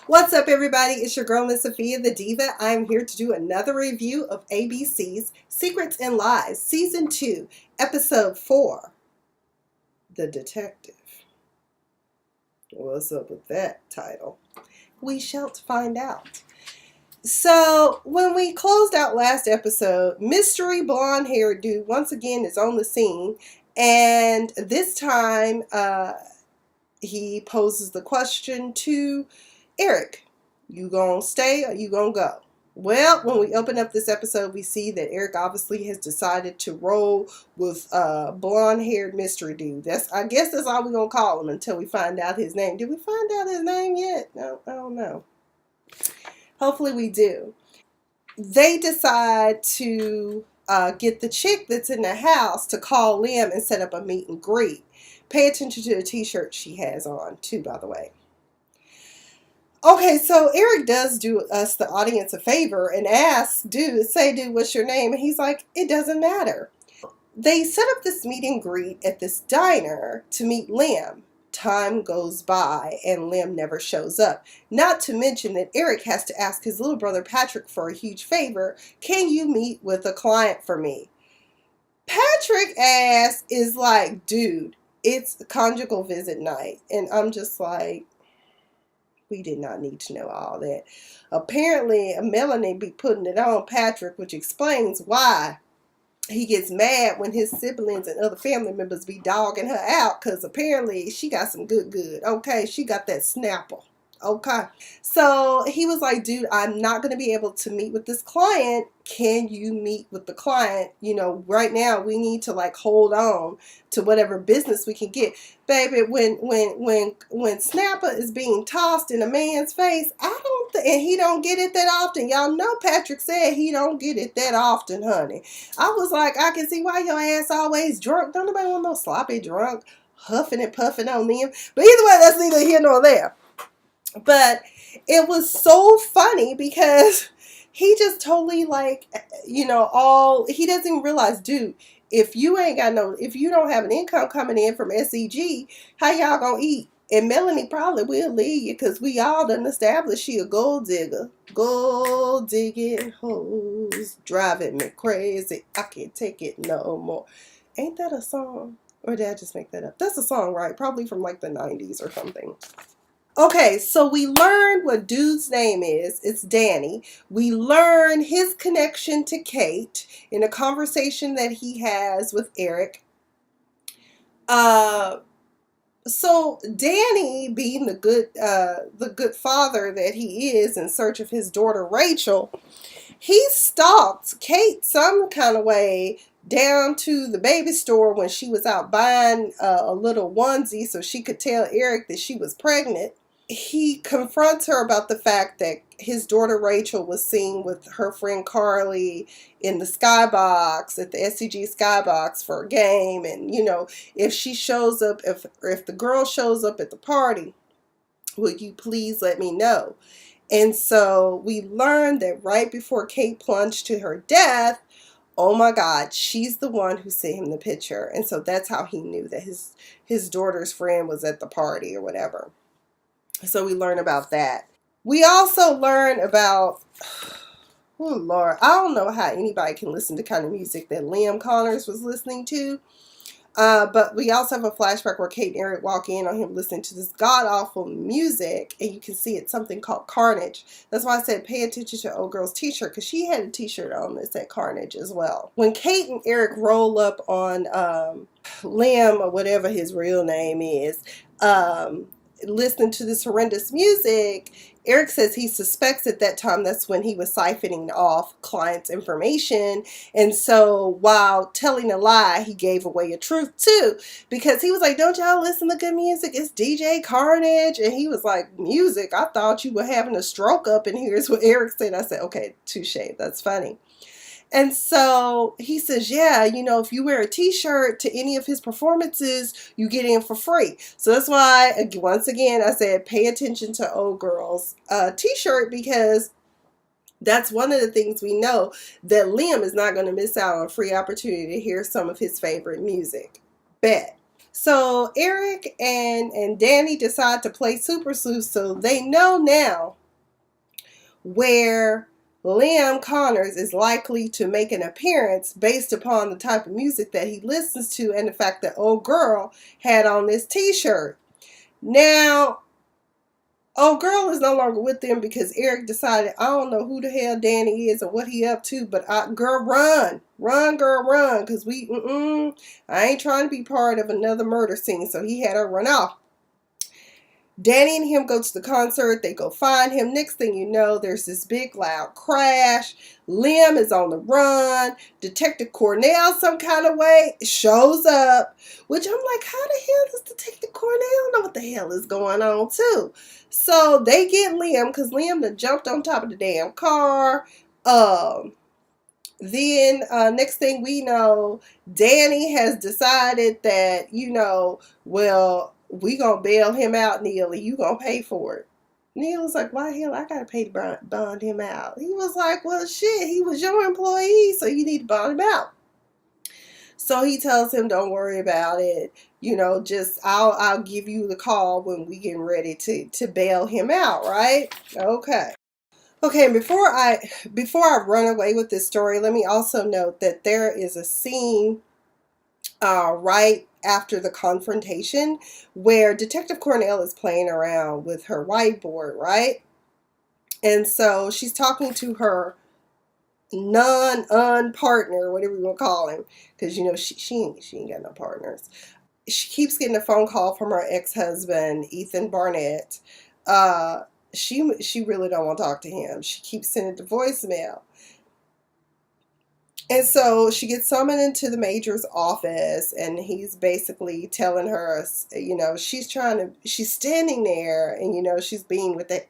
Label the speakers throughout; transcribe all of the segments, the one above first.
Speaker 1: What's up, everybody? It's your girl, Miss Sophia the Diva. I'm here to do another review of ABC's Secrets and Lies, Season 2, Episode 4, The Detective. What's up with that title? We shall find out. So, when we closed out last episode, mystery blonde haired dude once again is on the scene, and this time he poses the question to Eric. You gonna stay or you gonna go? Well, when we open up this episode, we see that Eric obviously has decided to roll with blonde-haired mystery dude. I guess that's all we're gonna call him until we find out his name. Did we find out his name yet? No, I don't know. Hopefully we do. They decide to get the chick that's in the house to call Liam and set up a meet and greet. Pay attention to the t-shirt she has on, too, by the way. Okay, so Eric does do us, the audience, a favor and asks dude, what's your name? And he's like, it doesn't matter. They set up this meet and greet at this diner to meet Liam. Time goes by and Liam never shows up. Not to mention that Eric has to ask his little brother Patrick for a huge favor. Can you meet with a client for me? Patrick ass is like, dude, it's conjugal visit night. And I'm just like, we did not need to know all that. Apparently, Melanie be putting it on Patrick, which explains why he gets mad when his siblings and other family members be dogging her out, because apparently she got some good. Okay, she got that Snapple. Okay. So he was like, dude, I'm not going to be able to meet with this client. Can you meet with the client? You know, right now we need to like hold on to whatever business we can get. Baby, when Snapper is being tossed in a man's face, and he don't get it that often. Y'all know Patrick said he don't get it that often, honey. I was like, I can see why your ass always drunk. Don't nobody want no sloppy drunk, huffing and puffing on them. But either way, that's neither here nor there. But it was so funny because he just totally like, he doesn't even realize, dude, if you don't have an income coming in from SEG, how y'all gonna eat? And Melanie probably will leave you because we all done established she a gold digger. Gold digging hoes driving me crazy. I can't take it no more. Ain't that a song? Or did I just make that up? That's a song, right? Probably from like the 90s or something. Okay, so we learned what dude's name is. It's Danny. We learn his connection to Kate in a conversation that he has with Eric. So Danny, being the good father that he is, in search of his daughter Rachel, he stalked Kate some kind of way down to the baby store when she was out buying a little onesie so she could tell Eric that she was pregnant. He confronts her about the fact that his daughter Rachel was seen with her friend Carly in the skybox, at the SCG skybox for a game. And, if she shows up, if the girl shows up at the party, will you please let me know? And so we learned that right before Kate plunged to her death, oh my God, she's the one who sent him the picture. And so that's how he knew that his daughter's friend was at the party or whatever. So we learn about that. We also learn about, oh Lord, I don't know how anybody can listen to kind of music that Liam Connors was listening to. But we also have a flashback where Kate and Eric walk in on him listening to this god-awful music, and you can see it's something called Carnage. That's why I said pay attention to old girl's t-shirt, because she had a t-shirt on that said Carnage as well. When Kate and Eric roll up on Liam, or whatever his real name is, listening to this horrendous music, Eric says he suspects at that time that's when he was siphoning off clients' information. And so while telling a lie, he gave away a truth too. Because he was like, don't y'all listen to good music? It's DJ Carnage. And he was like, music? I thought you were having a stroke up in here is what Eric said. I said, okay, touche. That's funny. And so he says, yeah, if you wear a t-shirt to any of his performances, you get in for free. So that's why, once again, I said, pay attention to old girl's t-shirt, because that's one of the things we know, that Liam is not going to miss out on a free opportunity to hear some of his favorite music. Bet. So Eric and Danny decide to play Super Sleuth, so they know now where Liam Connors is likely to make an appearance based upon the type of music that he listens to and the fact that old girl had on this t-shirt. Now, old girl is no longer with them because Eric decided, I don't know who the hell Danny is or what he up to, but girl, run. Run, girl, run, because I ain't trying to be part of another murder scene, so he had her run off. Danny and him go to the concert. They go find him. Next thing you know, there's this big loud crash. Liam is on the run. Detective Cornell, some kind of way, shows up. Which I'm like, how the hell does Detective Cornell know what the hell is going on too? So they get Liam because Liam done jumped on top of the damn car. Then next thing we know, Danny has decided that, well, we gonna bail him out, Neil, and you gonna pay for it. Neil was like, why the hell I gotta pay to bond him out? He was like, well, shit, he was your employee, so you need to bond him out. So he tells him, don't worry about it. Just I'll give you the call when we get ready to bail him out, right? Okay. Okay, and before I run away with this story, let me also note that there is a scene right after the confrontation where Detective Cornell is playing around with her whiteboard, right? And so she's talking to her partner, whatever you want to call him, because she ain't got no partners. She keeps getting a phone call from her ex-husband, Ethan Barnett. She really don't want to talk to him. She keeps sending the voicemail. And so she gets summoned into the major's office, and he's basically telling her, she's standing there, and, she's being with it.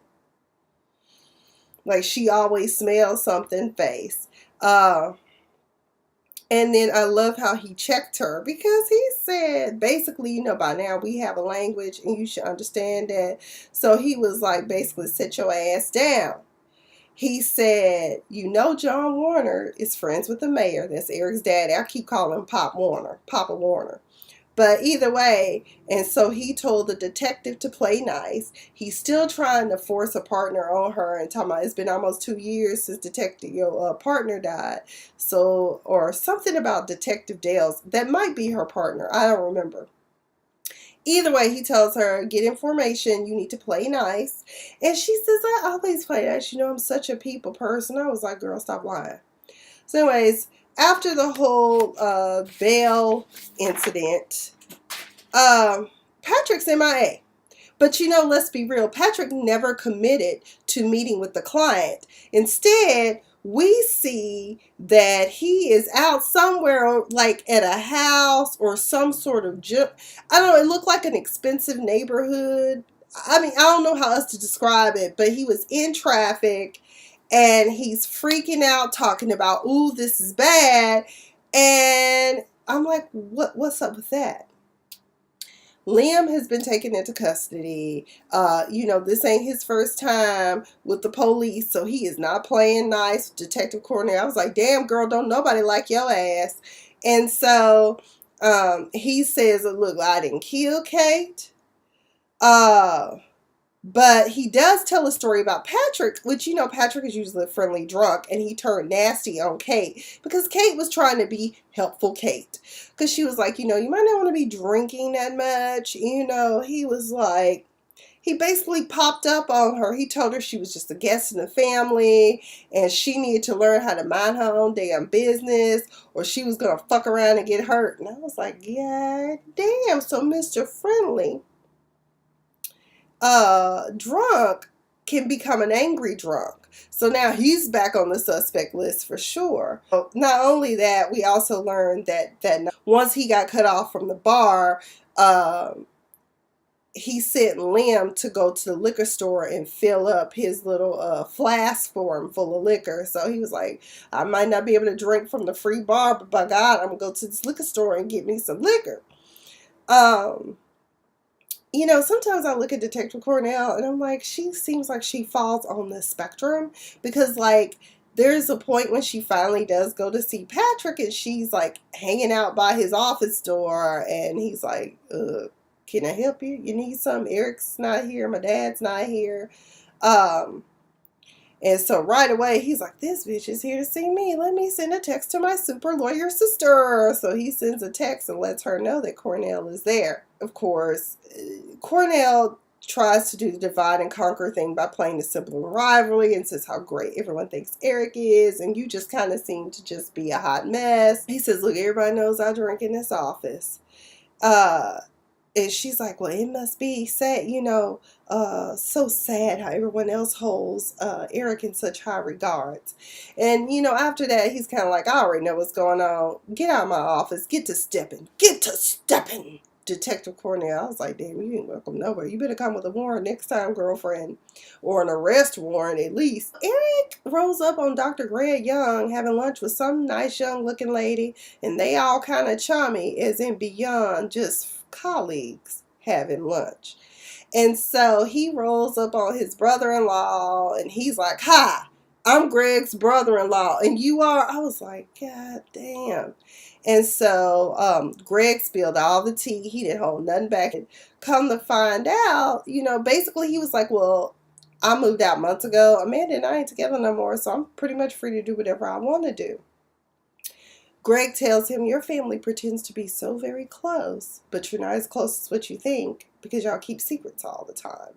Speaker 1: Like, she always smells something face. And then I love how he checked her because he said, basically, by now we have a language and you should understand that. So he was like, basically, sit your ass down. He said, John Warner is friends with the mayor. That's Eric's daddy. I keep calling him Papa Warner. But either way, and so he told the detective to play nice. He's still trying to force a partner on her and talking about it's been almost 2 years since your partner died. So, or something about Detective Dale's. That might be her partner. I don't remember. Either way, he tells her, get information, you need to play nice. And she says, I always play nice. I'm such a people person. I was like, girl, stop lying. So anyways, after the whole bail incident, Patrick's MIA. But let's be real, Patrick never committed to meeting with the client. Instead, we see that he is out somewhere, like at a house or some sort of I don't know, it looked like an expensive neighborhood. I mean, I don't know how else to describe it, but he was in traffic and he's freaking out talking about, ooh, this is bad. And I'm like, what's up with that? Liam has been taken into custody. This ain't his first time with the police, so he is not playing nice. Detective Cornell, I was like, damn, girl, don't nobody like your ass. And so he says, look, I didn't kill Kate. But he does tell a story about Patrick, which, Patrick is usually a friendly drunk, and he turned nasty on Kate because Kate was trying to be helpful Kate. Because she was like, you might not want to be drinking that much. He was like, he basically popped up on her. He told her she was just a guest in the family, and she needed to learn how to mind her own damn business, or she was going to fuck around and get hurt. And I was like, yeah, damn, so Mr. Friendly. Drunk can become an angry drunk. So now he's back on the suspect list for sure. Not only that, we also learned that once he got cut off from the bar, he sent Liam to go to the liquor store and fill up his little flask for him full of liquor. So he was like, I might not be able to drink from the free bar, but by God, I'm going to go to this liquor store and get me some liquor. Sometimes I look at Detective Cornell and I'm like, she seems like she falls on the spectrum because, like, There's a point when she finally does go to see Patrick, and she's like hanging out by his office door, and he's like, can I help you? You need something? Eric's not here. My dad's not here. Um, and so right away, he's like, this bitch is here to see me. Let me send a text to my super lawyer sister. So he sends a text and lets her know that Cornell is there. Of course, Cornell tries to do the divide and conquer thing by playing the sibling rivalry and says how great everyone thinks Eric is, and you just kind of seem to just be a hot mess. He says, look, everybody knows I drink in this office. And she's like, well, it must be sad, so sad how everyone else holds Eric in such high regards. And, after that, he's kind of like, I already know what's going on. Get out of my office. Get to stepping. Get to stepping. Detective Cornell. I was like, damn, you ain't welcome nowhere. You better come with a warrant next time, girlfriend. Or an arrest warrant, at least. Eric rolls up on Dr. Greg Young having lunch with some nice young looking lady. And they all kind of chummy, as in beyond just colleagues having lunch. And so he rolls up on his brother-in-law, and he's like, hi, I'm Greg's brother-in-law, and you are? I was like, God damn. And so Greg spilled all the tea. He didn't hold nothing back. And come to find out, basically he was like, well, I moved out months ago. Amanda and I ain't together no more, so I'm pretty much free to do whatever I want to do. Greg tells him, your family pretends to be so very close, but you're not as close as what you think because y'all keep secrets all the time.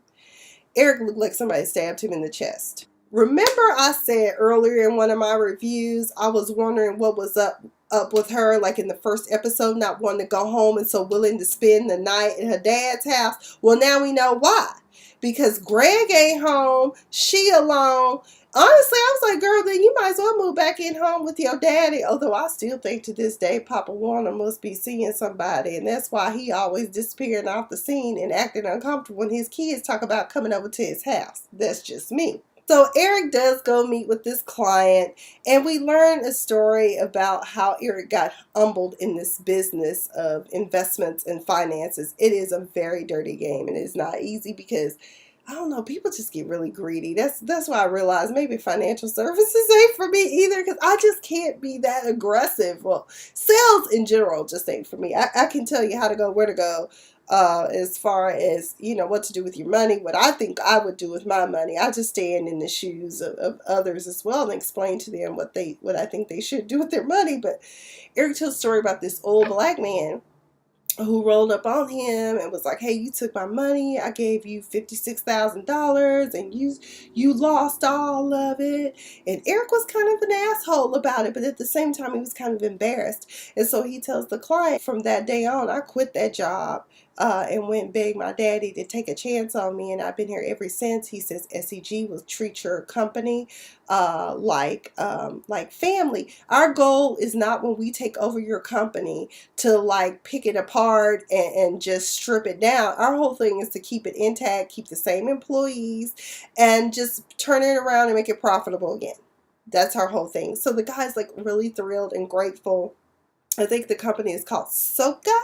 Speaker 1: Eric looked like somebody stabbed him in the chest. Remember I said earlier in one of my reviews, I was wondering what was up with her, like in the first episode, not wanting to go home and so willing to spend the night at her dad's house. Well, now we know why. Because Greg ain't home, she alone. Honestly, I was like, girl, then you might as well move back in home with your daddy. Although I still think to this day, Papa Warner must be seeing somebody. And that's why he always disappearing off the scene and acting uncomfortable when his kids talk about coming over to his house. That's just me. So Eric does go meet with this client, and we learn a story about how Eric got humbled in this business of investments and finances. It is a very dirty game, and it's not easy because, I don't know, people just get really greedy. That's why I realized maybe financial services ain't for me either, because I just can't be that aggressive. Well, sales in general just ain't for me. I can tell you how to go, where to go. As far as, what to do with your money, what I think I would do with my money. I just stand in the shoes of others as well and explain to them what I think they should do with their money. But Eric tells a story about this old black man who rolled up on him and was like, hey, you took my money. I gave you $56,000 and you lost all of it. And Eric was kind of an asshole about it, but at the same time, he was kind of embarrassed. And so he tells the client, from that day on, I quit that job and went and begged my daddy to take a chance on me. And I've been here ever since. He says SEG will treat your company like family. Our goal is not when we take over your company to like pick it apart and just strip it down. Our whole thing is to keep it intact, keep the same employees, and just turn it around and make it profitable again. That's our whole thing. So the guy's like really thrilled and grateful. I think the company is called Soka.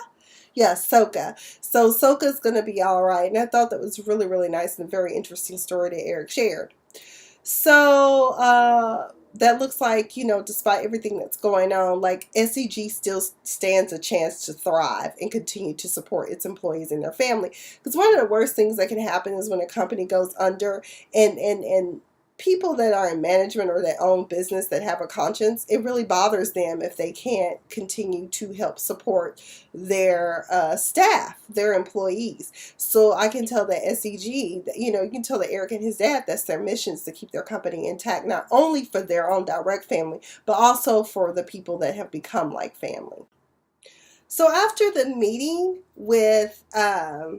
Speaker 1: Yeah, Soka. So Soka's going to be all right. And I thought that was really, really nice and a very interesting story that Eric shared. So that looks like, despite everything that's going on, like SEG still stands a chance to thrive and continue to support its employees and their family. Because one of the worst things that can happen is when a company goes under and people that are in management or that own business that have a conscience, it really bothers them if they can't continue to help support their staff, their employees. So I can tell that SEG, you can tell that Eric and his dad, that's their mission, is to keep their company intact, not only for their own direct family, but also for the people that have become like family. So after the meeting with Soka,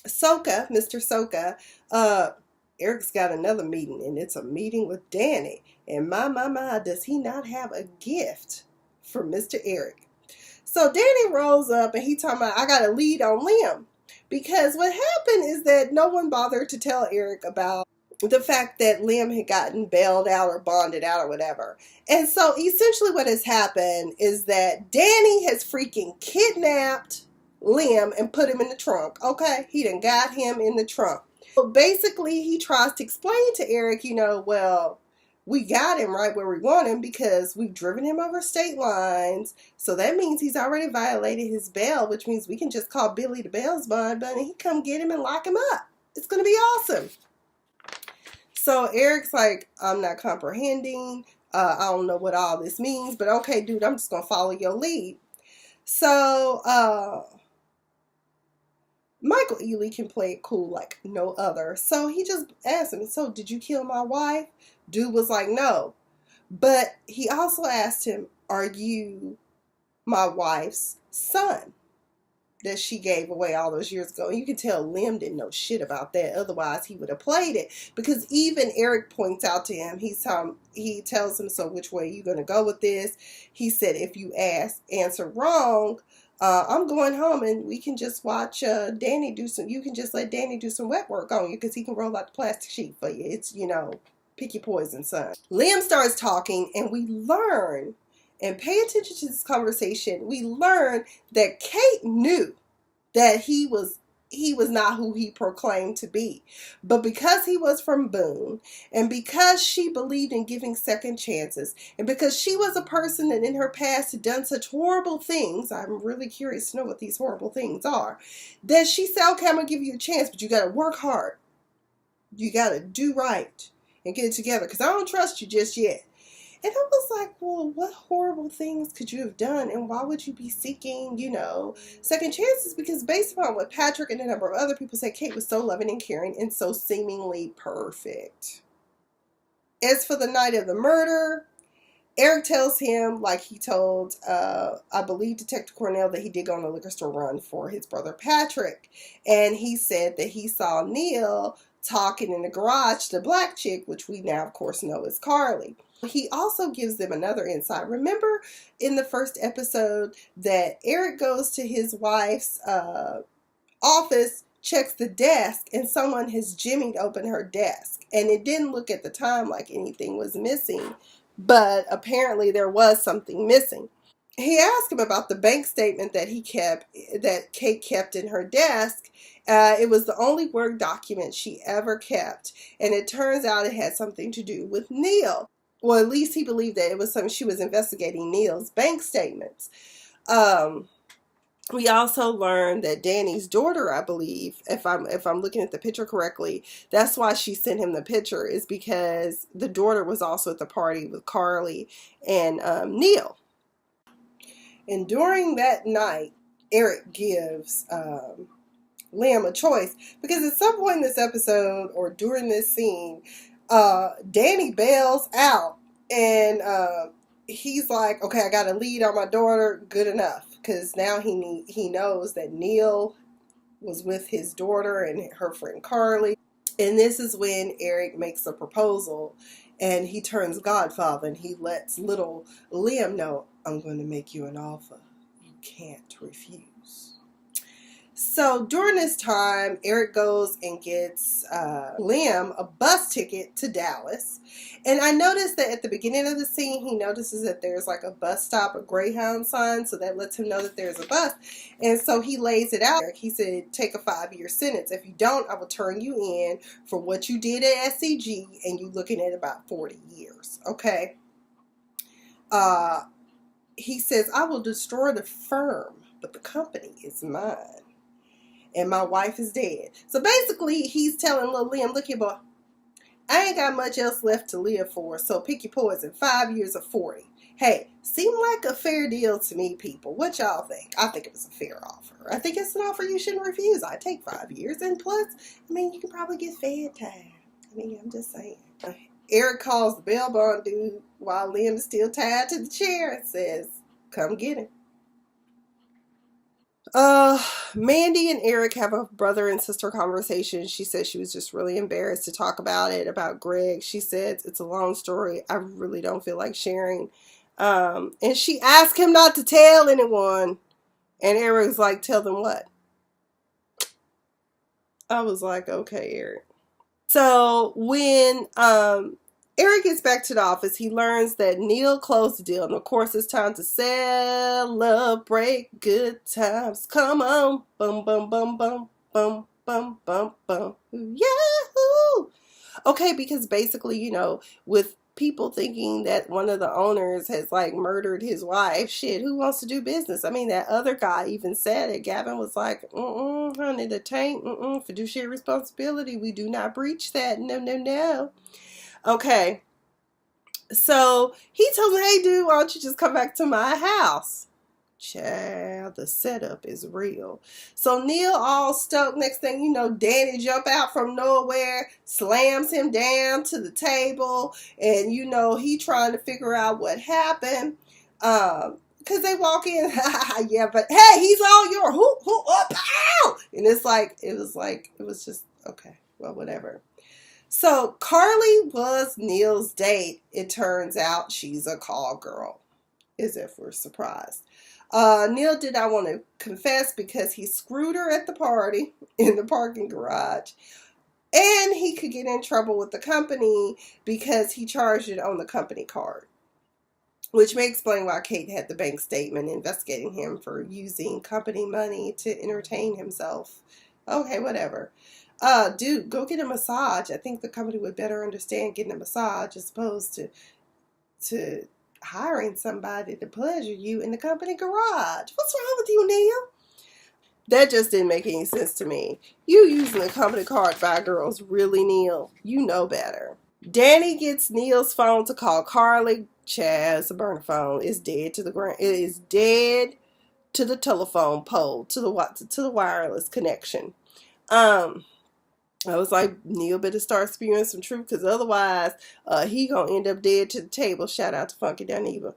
Speaker 1: Mr. Soka, Eric's got another meeting, and it's a meeting with Danny. And my, does he not have a gift for Mr. Eric? So Danny rolls up, and he talking about, I got a lead on Liam. Because what happened is that no one bothered to tell Eric about the fact that Liam had gotten bailed out or bonded out or whatever. And so essentially what has happened is that Danny has freaking kidnapped Liam and put him in the trunk. Okay, he done got him in the trunk. So basically, he tries to explain to Eric, well, we got him right where we want him because we've driven him over state lines. So that means he's already violated his bail, which means we can just call Billy the bail's bond and he come get him and lock him up. It's going to be awesome. So Eric's like, I'm not comprehending. I don't know what all this means, but okay, dude, I'm just going to follow your lead. So Michael Ealy can play it cool like no other. So he just asked him, so did you kill my wife? Dude was like, no. But he also asked him, are you my wife's son that she gave away all those years ago? And you can tell Lim didn't know shit about that. Otherwise, he would have played it. Because even Eric points out to him, he tells him, so which way are you going to go with this? He said, if you answer wrong, I'm going home and we can just watch Danny you can just let Danny do some wet work on you because he can roll out the plastic sheet for you. It's, pick your poison, son. Liam starts talking and we learn, and pay attention to this conversation, we learn that Kate knew that he was not who he proclaimed to be. But because he was from Boone, and because she believed in giving second chances, and because she was a person that in her past had done such horrible things, I'm really curious to know what these horrible things are, that she said, okay, I'm going to give you a chance, but you got to work hard. You got to do right and get it together because I don't trust you just yet. And I was like, well, what horrible things could you have done? And why would you be seeking, second chances? Because based upon what Patrick and a number of other people said, Kate was so loving and caring and so seemingly perfect. As for the night of the murder, Eric tells him, like he told, I believe, Detective Cornell, that he did go on a liquor store run for his brother Patrick. And he said that he saw Neil talking in the garage to the black chick, which we now, of course, know is Carly. He also gives them another insight. Remember in the first episode that Eric goes to his wife's office, checks the desk, and someone has jimmied open her desk. And it didn't look at the time like anything was missing, but apparently there was something missing. He asked him about the bank statement that Kate kept in her desk. It was the only Word document she ever kept, and it turns out it had something to do with Neil. Well, at least he believed that it was something she was investigating Neil's bank statements. We also learned that Danny's daughter, I believe, if I'm looking at the picture correctly, that's why she sent him the picture, is because the daughter was also at the party with Carly and Neil. And during that night, Eric gives Liam a choice, because at some point in this episode or during this scene, Danny bails out and he's like, okay, I got a lead on my daughter, good enough, because now he knows that Neil was with his daughter and her friend Carly. And this is when Eric makes a proposal and he turns godfather and he lets little Liam know, I'm going to make you an offer you can't refuse. So during this time, Eric goes and gets Liam a bus ticket to Dallas. And I noticed that at the beginning of the scene, he notices that there's like a bus stop, a Greyhound sign, so that lets him know that there's a bus. And so he lays it out. He said, take a 5-year sentence. If you don't, I will turn you in for what you did at SCG, and you looking at about 40 years. Okay? He says, I will destroy the firm, but the company is mine. And my wife is dead. So basically, he's telling little Liam, look here, boy, I ain't got much else left to live for, so pick your poison. 5 years or 40. Hey, seemed like a fair deal to me, people. What y'all think? I think it was a fair offer. I think it's an offer you shouldn't refuse. I take 5 years. And plus, you can probably get fed time. I'm just saying. Eric calls the bail bond dude while Liam is still tied to the chair and says, come get him. Mandy and Eric have a brother and sister conversation. She said she was just really embarrassed to talk about it, about Greg. She said it's a long story. I really don't feel like sharing. And she asked him not to tell anyone. And Eric's like, tell them what? I was like, okay, Eric. So when Eric gets back to the office, he learns that Neil closed the deal. And of course, it's time to celebrate good times. Come on. Bum, bum, bum, bum, bum, bum, bum, bum. Yahoo! Okay, because basically, with people thinking that one of the owners has like murdered his wife. Shit, who wants to do business? I mean, that other guy even said it. Gavin was like, honey, the tank, fiduciary responsibility. We do not breach that. No, no, no. Okay. So he tells me, hey, dude, why don't you just come back to my house? Child, the setup is real. So Neil all stuck. Next thing you know, Danny jump out from nowhere, slams him down to the table, and you know he trying to figure out what happened. Cause they walk in, yeah, but hey, he's all your who up, ow! And it was just okay, well, whatever. So Carly was Neil's date. It turns out she's a call girl, as if we're surprised. Neil did not want to confess because he screwed her at the party in the parking garage. And he could get in trouble with the company because he charged it on the company card. Which may explain why Kate had the bank statement investigating him for using company money to entertain himself. Okay, whatever. Dude, go get a massage. I think the company would better understand getting a massage as opposed to hiring somebody to pleasure you in the company garage. What's wrong with you, Neil? That just didn't make any sense to me. You using the company card by girls, really, Neil? You know better. Danny gets Neil's phone to call Carly. Chaz, the burner phone, is dead to the ground. It is dead to the telephone pole, to the wireless connection. I was like, Neil better start spewing some truth, because otherwise, he gonna end up dead to the table. Shout out to Funky Daniva.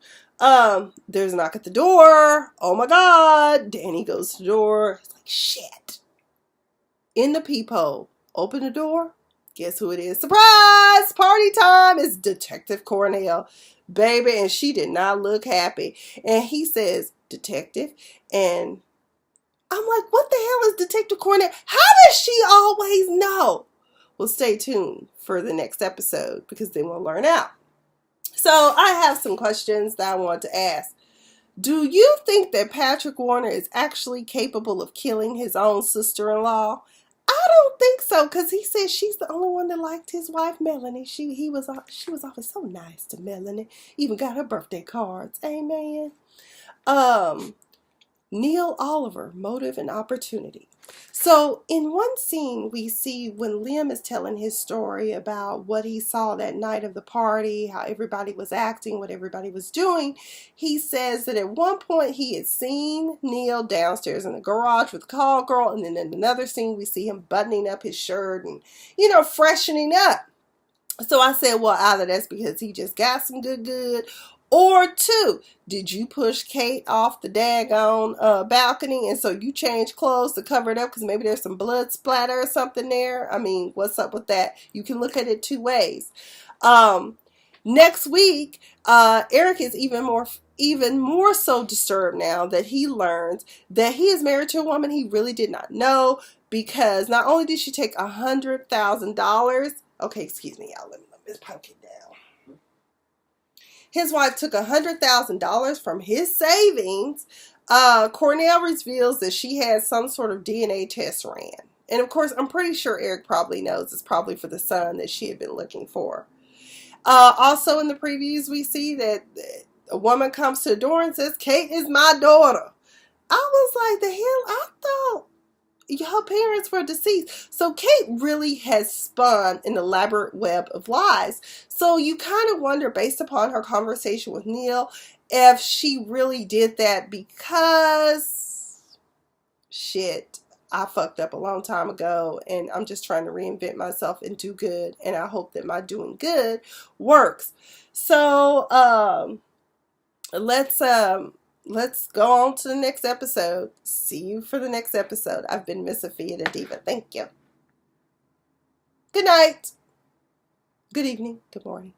Speaker 1: There's a knock at the door. Oh my God. Danny goes to the door. It's like, shit. In the peephole. Open the door. Guess who it is? Surprise! Party time! It's Detective Cornell. Baby, and she did not look happy. And he says, Detective, and I'm like, what the hell is Detective Cornell? How does she always know? Well, stay tuned for the next episode because then we'll learn out. So I have some questions that I want to ask. Do you think that Patrick Warner is actually capable of killing his own sister-in-law? I don't think so, because he said she's the only one that liked his wife, Melanie. She was always so nice to Melanie. Even got her birthday cards. Amen. Neil Oliver, motive and opportunity. So in one scene we see when Liam is telling his story about what he saw that night of the party, how everybody was acting, what everybody was doing, he says that at one point he had seen Neil downstairs in the garage with the call girl, and then in another scene we see him buttoning up his shirt and, freshening up. So I said, well, either that's because he just got some good, or two, did you push Kate off the daggone balcony and so you changed clothes to cover it up because maybe there's some blood splatter or something there? I mean, what's up with that? You can look at it two ways. Next week, Eric is even more so disturbed now that he learns that he is married to a woman he really did not know, because not only did she take $100,000. Okay, excuse me, y'all. Let me this pumpkin down. His wife took $100,000 from his savings. Cornell reveals that she had some sort of DNA test ran. And of course, I'm pretty sure Eric probably knows it's probably for the son that she had been looking for. Also in the previews, we see that a woman comes to the door and says, Kate is my daughter. I was like, the hell? I thought her parents were deceased. So Kate really has spun an elaborate web of lies. So you kind of wonder, based upon her conversation with Neil, if she really did that because, shit, I fucked up a long time ago and I'm just trying to reinvent myself and do good. And I hope that my doing good works. So let's go on to the next episode. See you for the next episode. I've been Miss Sophia the Diva. Thank you. Good night. Good evening. Good morning.